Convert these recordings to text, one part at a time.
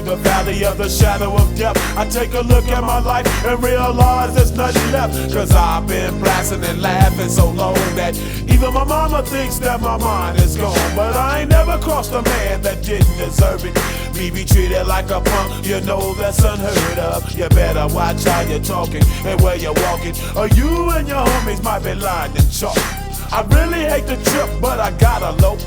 the valley of the shadow of death, I take a look at my life and realize there's nothing left. Cause I've been blasting and laughing so long that even my mama thinks that my mind is gone. But I ain't never crossed a man that didn't deserve it. Me be treated like a punk, you know that's unheard of. You better watch how you're talking and where you're walking, or you and your homies might be lined in chalk. I really hate the trip, but I gotta low.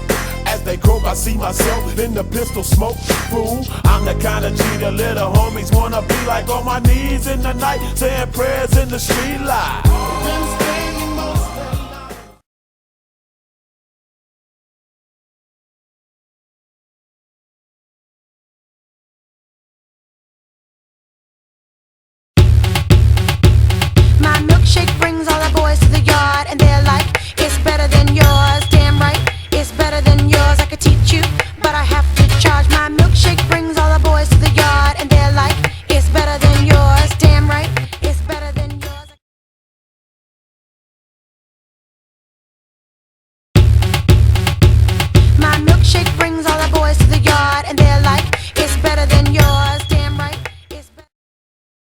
As they croak, I see myself in the pistol smoke. Fool, I'm the kind of G the little homies wanna be like, on my knees in the night, saying prayers in the street light. My milkshake brings all the boys to the yard, and they're like, it's better than yours. Damn right, it's better than yours. I could teach you, but I have to charge. My milkshake brings all the boys to the yard, and they're like, it's better than yours. Damn right, it's better than yours. My milkshake brings all